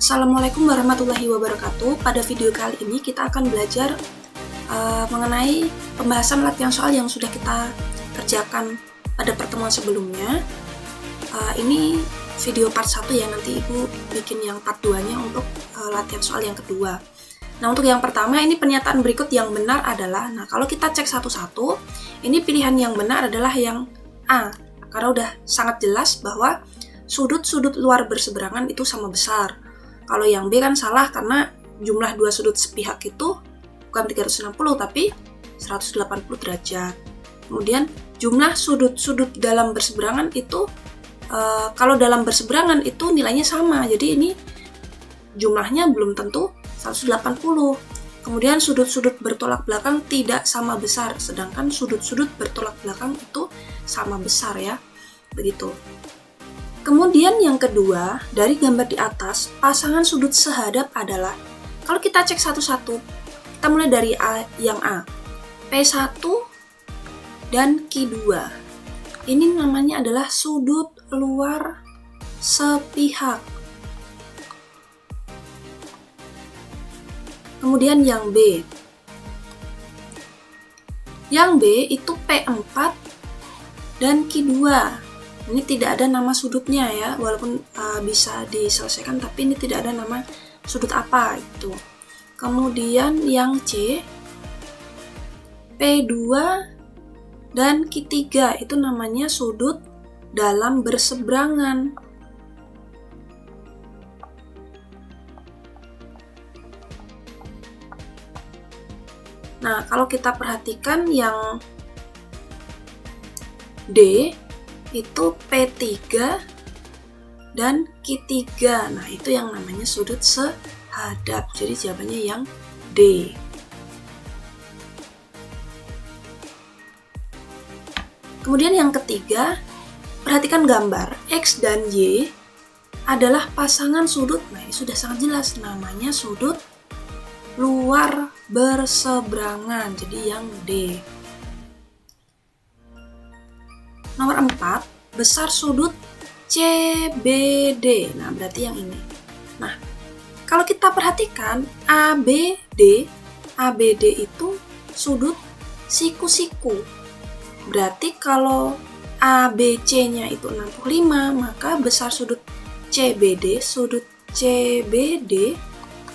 Assalamualaikum warahmatullahi wabarakatuh. Pada video kali ini kita akan belajar mengenai pembahasan latihan soal yang sudah kita kerjakan pada pertemuan sebelumnya. Ini video part 1 ya, nanti Ibu bikin yang part 2-nya untuk latihan soal yang kedua. Nah, untuk yang pertama, ini pernyataan berikut yang benar adalah, nah kalau kita cek satu-satu, ini pilihan yang benar adalah yang A, karena udah sangat jelas bahwa sudut-sudut luar berseberangan itu sama besar. Kalau yang B kan salah karena jumlah dua sudut sepihak itu bukan 360 tapi 180 derajat. Kemudian jumlah sudut-sudut dalam berseberangan itu kalau dalam berseberangan itu nilainya sama. Jadi ini jumlahnya belum tentu 180. Kemudian sudut-sudut bertolak belakang tidak sama besar, sedangkan sudut-sudut bertolak belakang itu sama besar ya. Begitu. Kemudian yang kedua, dari gambar di atas, pasangan sudut sehadap adalah, kalau kita cek satu-satu, kita mulai dari yang A, P1 dan Q2. Ini namanya adalah sudut luar sepihak. Kemudian yang B. Yang B itu P4 dan Q2. Ini tidak ada nama sudutnya ya, walaupun bisa diselesaikan, tapi ini tidak ada nama sudut apa itu. Kemudian yang C, P2 dan Q3 itu namanya sudut dalam berseberangan. Nah, kalau kita perhatikan yang D itu P3 dan Q3. Nah, itu yang namanya sudut sehadap. Jadi jawabannya yang D. Kemudian yang ketiga, perhatikan gambar. X dan Y adalah pasangan sudut. Nah, ini sudah sangat jelas. Namanya sudut luar berseberangan. Jadi yang D. Nomor 4, besar sudut CBD. Nah, berarti yang ini. Nah, kalau kita perhatikan ABD itu sudut siku-siku. Berarti kalau ABC-nya itu 65, maka besar sudut CBD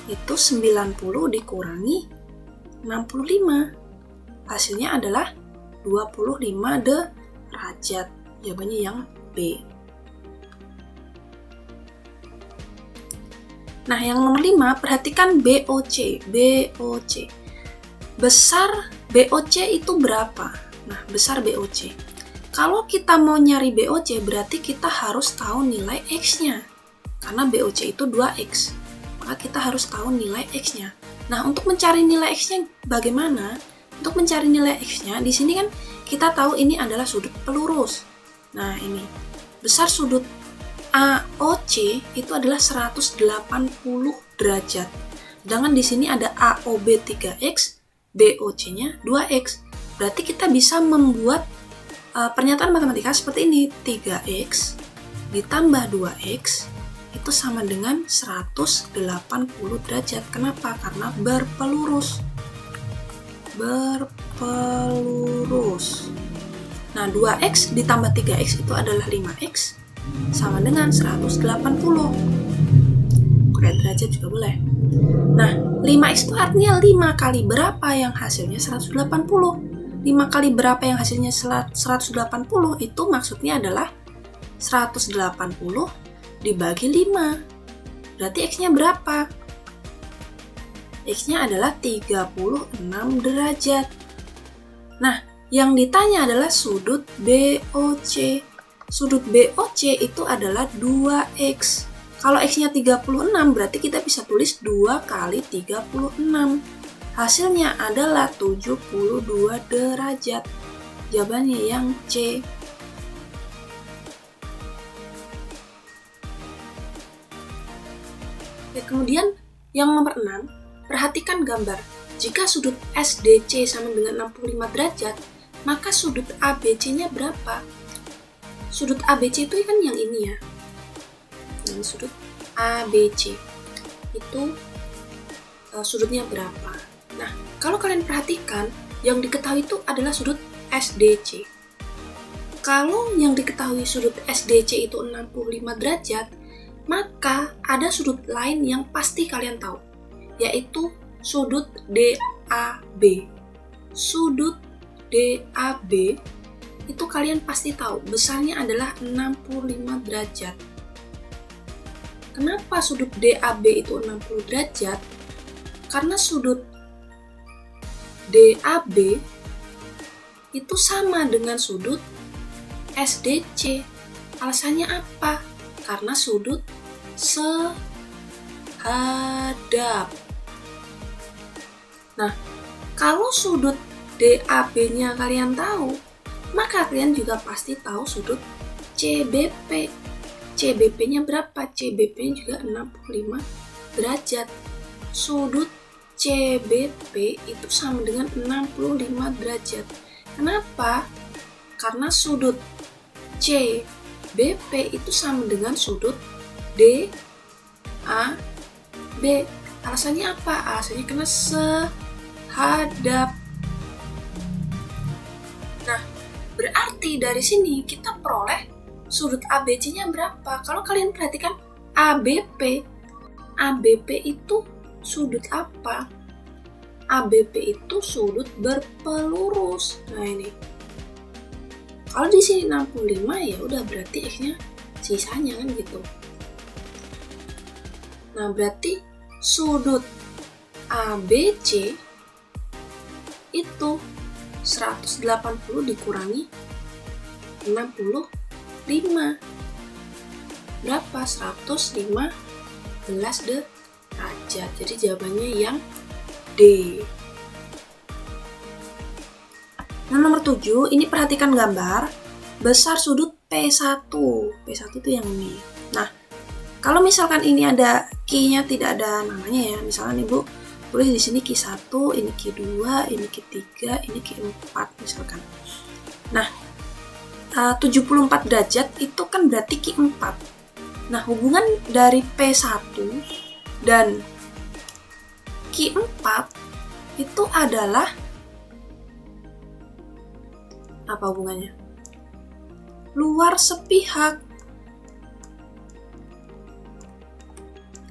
itu 90 dikurangi 65. Hasilnya adalah 25 derajat. Jawabannya yang B. Nah, yang nomor 5, perhatikan BOC. Besar BOC itu berapa? Nah, besar BOC. Kalau kita mau nyari BOC, berarti kita harus tahu nilai X-nya. Karena BOC itu 2X. Maka kita harus tahu nilai X-nya. Nah, untuk mencari nilai X-nya bagaimana? Untuk mencari nilai X-nya, di sini kan kita tahu ini adalah sudut pelurus. Nah, ini. Besar sudut AOC itu adalah 180 derajat. Sedangkan di sini ada AOB 3X, BOC-nya 2X. Berarti kita bisa membuat pernyataan matematika seperti ini. 3X ditambah 2X itu sama dengan 180 derajat. Kenapa? Karena berpelurus. Nah, 2X ditambah 3X itu adalah 5X sama dengan 180. Pakai derajat juga boleh. Nah, 5X itu artinya 5 kali berapa yang hasilnya 180. 5 kali berapa yang hasilnya 180 itu maksudnya adalah 180 dibagi 5. Berarti X-nya berapa? X-nya adalah 36 derajat. Nah, yang ditanya adalah sudut BOC. Sudut BOC itu adalah 2X. Kalau X-nya 36, berarti kita bisa tulis 2 kali 36. Hasilnya adalah 72 derajat. Jawabannya yang C. Oke, kemudian yang nomor 6, perhatikan gambar. Jika sudut SDC sama dengan 65 derajat, maka sudut ABC-nya berapa? Sudut ABC itu kan yang ini ya. Ini sudut ABC. itu sudutnya berapa. Nah, kalau kalian perhatikan, yang diketahui itu adalah sudut SDC. Kalau yang diketahui sudut SDC itu 65 derajat, maka ada sudut lain yang pasti kalian tahu, yaitu sudut DAB. Sudut DAB itu kalian pasti tahu, besarnya adalah 65 derajat. Kenapa sudut DAB itu 60 derajat? Karena sudut DAB itu sama dengan sudut SDC. Alasannya apa? Karena sudut sehadap. Nah, kalau sudut DAB-nya kalian tahu, maka kalian juga pasti tahu sudut CBP. CBP-nya berapa? CBP-nya juga 65 derajat. Sudut CBP itu sama dengan 65 derajat. Kenapa? Karena sudut CBP itu sama dengan sudut DAB. Alasannya apa? Alasannya karena sehadap. Nah, berarti dari sini kita peroleh sudut ABC-nya berapa. Kalau kalian perhatikan ABP itu sudut apa? ABP itu sudut berpelurus. Nah ini, kalau di sini 65 ya udah berarti X-nya sisanya kan gitu. Nah berarti sudut ABC itu 180 dikurangi 65. Berapa? 115 derajat. Jadi jawabannya yang D. Nah, nomor 7, ini perhatikan gambar besar sudut P1. P1 itu yang ini. Nah, kalau misalkan ini ada Q-nya tidak ada namanya ya. Misalkan Ibu tulis di sini Q1, ini Q2, ini Q3, ini Q4 misalkan. Nah, 74 derajat itu kan berarti Q4. Nah, hubungan dari P1 dan Q4 itu adalah apa hubungannya? Luar sepihak.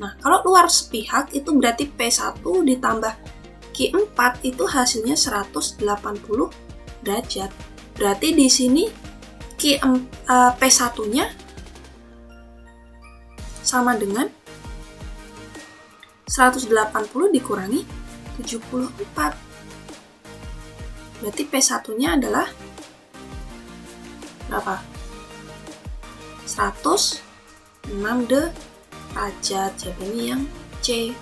Nah, kalau luar sepihak itu berarti P1 ditambah Q4 itu hasilnya 180 derajat. Berarti di sini P1-nya sama dengan 180 dikurangi 74. Berarti P1-nya adalah berapa? 106 derajat. Jawabannya yang C.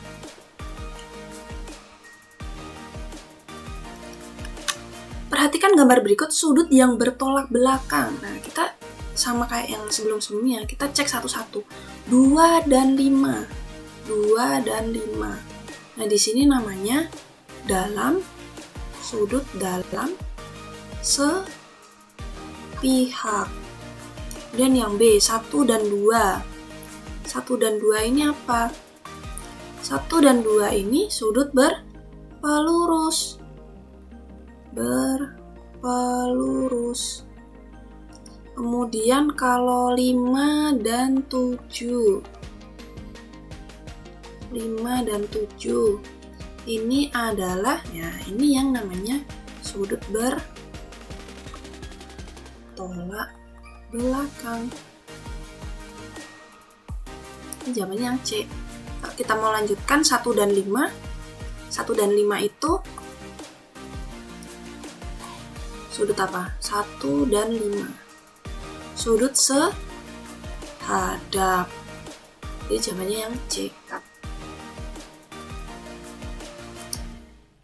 Perhatikan gambar berikut sudut yang bertolak belakang. Nah, kita sama kayak yang sebelum-sebelumnya, kita cek satu-satu. 2 dan 5. 2 dan 5. Nah, di sini namanya dalam sudut dalam sepihak. Dan yang B, 1 dan 2. 1 dan 2 ini apa? 1 dan 2 ini sudut berpelurus. Kemudian kalau 5 dan 7. 5 dan 7 ini adalah, ya ini yang namanya sudut bertolak belakang. Ini jawabannya yang C. Kalau kita mau lanjutkan 1 dan 5. 1 dan 5 itu sudut apa? 1 dan 5. Sudut sehadap. Jadi jawabannya yang C.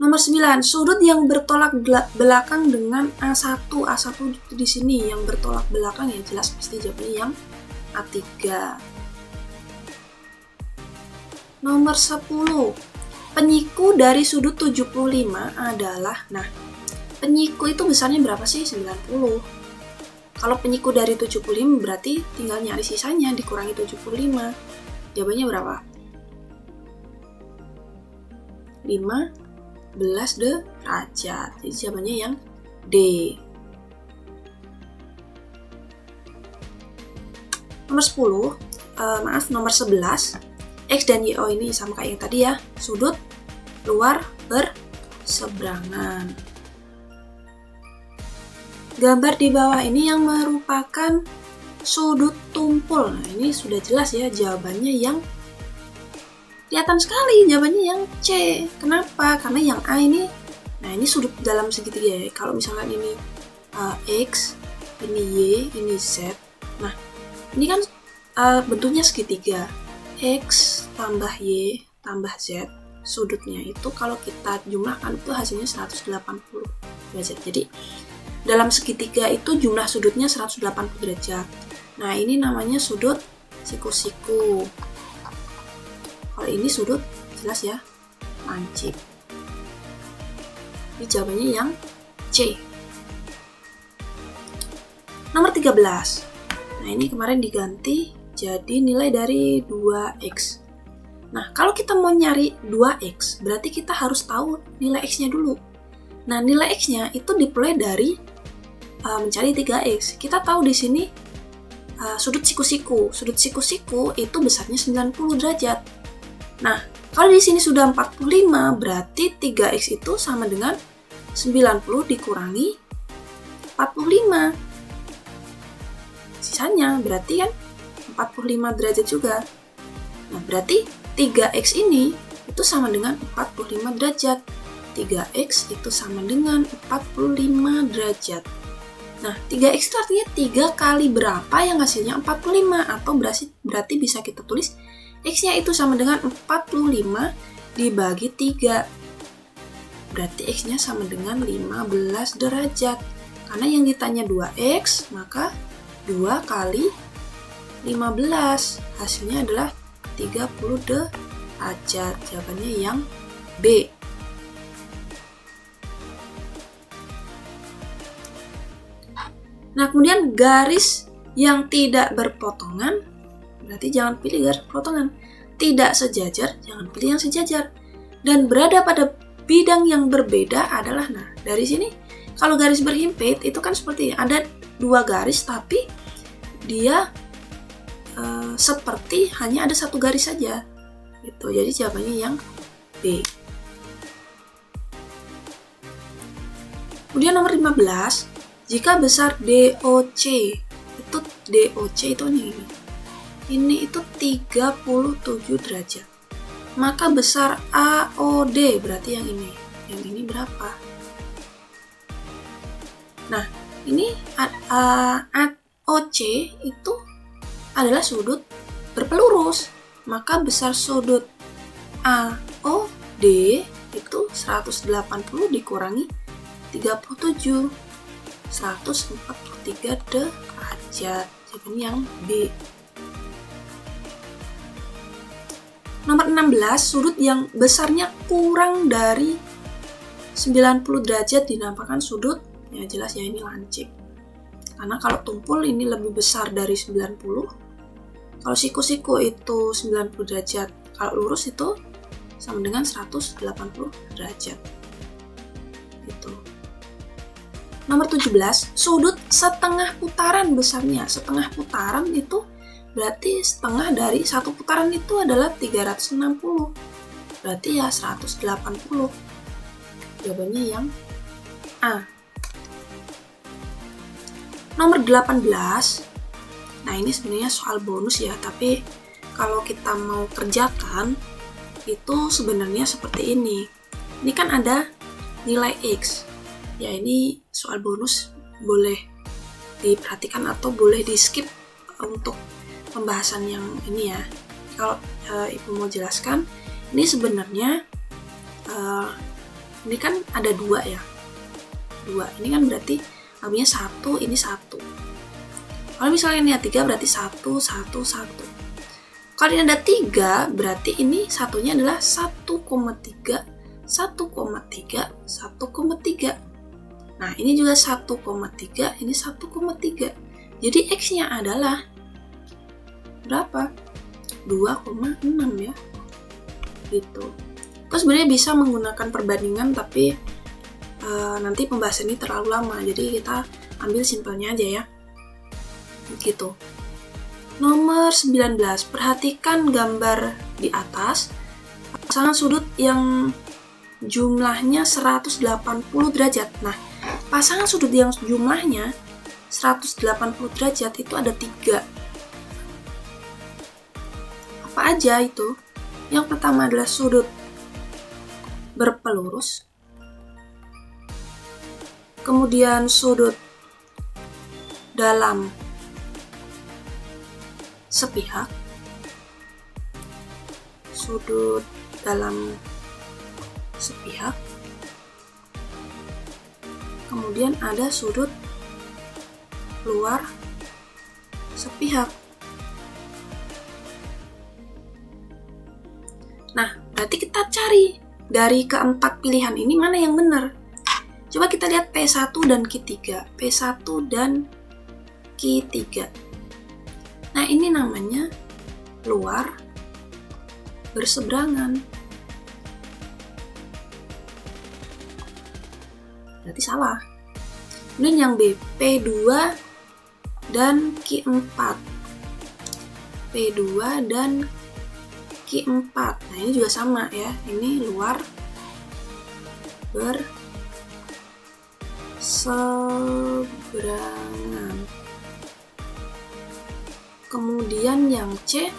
Nomor 9, sudut yang bertolak belakang dengan A1. A1 itu di sini yang bertolak belakang ya jelas pasti jawabannya yang A3. Nomor 10, penyiku dari sudut 75 adalah, nah penyiku itu besarnya berapa sih? 90. Kalau penyiku dari 75 berarti tinggal nyari sisanya dikurangi 75. Jawabannya berapa? 15 derajat. Jadi jawabannya yang D. Nomor 11, X dan YO ini sama kayak yang tadi ya, sudut luar berseberangan. Gambar di bawah ini yang merupakan sudut tumpul. Nah, ini sudah jelas ya, jawabannya yang kelihatan sekali, jawabannya yang C. Kenapa? Karena yang A ini, nah ini sudut dalam segitiga ya. Kalau misalkan ini X, ini Y, ini Z. Nah, ini kan bentuknya segitiga. X tambah Y tambah Z, sudutnya itu kalau kita jumlahkan itu hasilnya 180 derajat. Jadi dalam segitiga itu jumlah sudutnya 180 derajat. Nah, ini namanya sudut siku-siku. Kalau ini sudut jelas ya, lancip. Jadi jawabannya yang C. Nomor 13. Nah, ini kemarin diganti jadi nilai dari 2X. Nah, kalau kita mau nyari 2X, berarti kita harus tahu nilai X-nya dulu. Nah, nilai X-nya itu diperoleh dari mencari 3X. Kita tahu di sini sudut siku-siku. Sudut siku-siku itu besarnya 90 derajat. Nah, kalau di sini sudah 45, berarti 3X itu sama dengan 90 dikurangi 45. Sisanya berarti kan 45 derajat juga. Nah, berarti 3X ini itu sama dengan 45 derajat. 3X itu sama dengan 45 derajat. Nah, 3X itu artinya 3 kali berapa yang hasilnya 45, atau berarti bisa kita tulis X-nya itu sama dengan 45 dibagi 3. Berarti X-nya sama dengan 15 derajat. Karena yang ditanya 2X, maka 2 kali 15. Hasilnya adalah 30 derajat. Jawabannya yang B. Nah, kemudian garis yang tidak berpotongan, berarti jangan pilih garis berpotongan. Tidak sejajar, jangan pilih yang sejajar. Dan berada pada bidang yang berbeda adalah, nah, dari sini kalau garis berhimpit itu kan seperti ada 2 garis tapi dia seperti hanya ada 1 garis saja gitu. Jadi jawabannya yang B. Kemudian nomor 15, jika besar DOC itu ini itu 37 derajat, maka besar AOD berarti yang ini berapa? Nah, ini AOC itu adalah sudut berpelurus, maka besar sudut AOD itu 180 dikurangi 37, 143 derajat. Jadi yang B. Nomor 16, sudut yang besarnya kurang dari 90 derajat dinamakan sudut, ya jelas ya ini lancip. Karena kalau tumpul ini lebih besar dari 90. Kalau siku-siku itu 90 derajat. Kalau lurus itu sama dengan 180 derajat. Gitu. Nomor 17, sudut setengah putaran besarnya. Setengah putaran itu berarti setengah dari satu putaran itu adalah 360. Berarti ya 180. Jawabannya yang A. Nomor 18, nah ini sebenarnya soal bonus ya, tapi kalau kita mau kerjakan itu sebenarnya seperti ini. Ini kan ada nilai X. Ya ini soal bonus, boleh diperhatikan atau boleh di skip untuk pembahasan yang ini ya. Kalau Ibu mau jelaskan, ini sebenarnya ini kan ada 2 ya. 2, ini kan berarti namanya 1, ini 1. Kalau misalnya ini ada 3 berarti 1, 1, 1. Kalau ini ada 3 berarti ini satunya adalah 1,3, 1,3, 1,3. Nah, ini juga 1,3, ini 1,3. Jadi X-nya adalah berapa? 2,6 ya. Gitu. Atau sebenarnya bisa menggunakan perbandingan, tapi nanti pembahasan ini terlalu lama, jadi kita ambil simpelnya aja ya. Gitu. Nomor 19, perhatikan gambar di atas. Pasangan sudut yang jumlahnya 180 derajat. Nah, pasangan sudut yang jumlahnya 180 derajat itu ada 3. Apa aja itu? Yang pertama adalah sudut berpelurus, kemudian sudut dalam sepihak, sudut dalam sepihak, kemudian ada sudut luar sepihak. Nah, berarti kita cari dari keempat pilihan ini mana yang benar. Coba kita lihat P1 dan Q3. P1 dan Q3. Nah, ini namanya luar berseberangan. Berarti salah. Kemudian yang B, P2 dan Q4. P2 dan Q4. Nah, ini juga sama ya. Ini luar berseberangan. Kemudian yang C,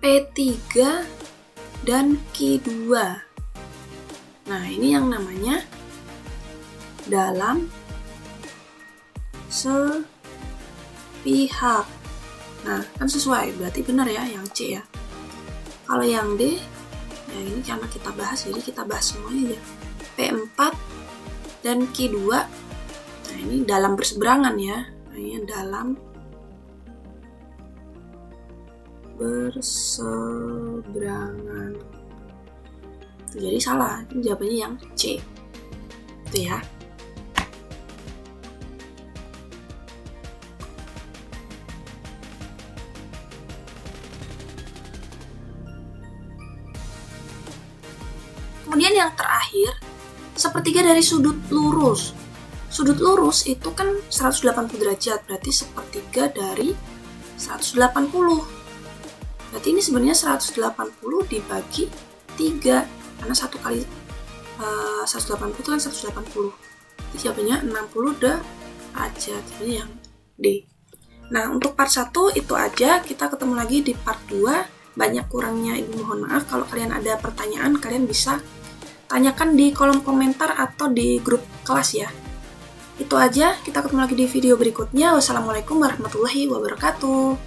P3 dan Q2. Nah, ini yang namanya dalam sepihak. Nah, kan sesuai, berarti benar ya yang C ya. Kalau yang D, ya ini karena kita bahas, jadi kita bahas semuanya aja. P4 dan Q2. Nah, ini dalam berseberangan ya. Nah, ini dalam berseberangan. Itu jadi salah. Ini jawabannya yang C. Itu ya. Kemudian yang terakhir, sepertiga dari sudut lurus. Sudut lurus itu kan 180 derajat, berarti sepertiga dari 180. Berarti ini sebenarnya 180 dibagi 3, karena 1 kali 180 itu kan 180. Jadi jawabannya 60 derajat, jadi yang D. Nah, untuk part 1 itu aja, kita ketemu lagi di part 2. Banyak kurangnya Ibu mohon maaf. Kalau kalian ada pertanyaan, kalian bisa tanyakan di kolom komentar atau di grup kelas ya. Itu aja, kita ketemu lagi di video berikutnya. Wassalamualaikum warahmatullahi wabarakatuh.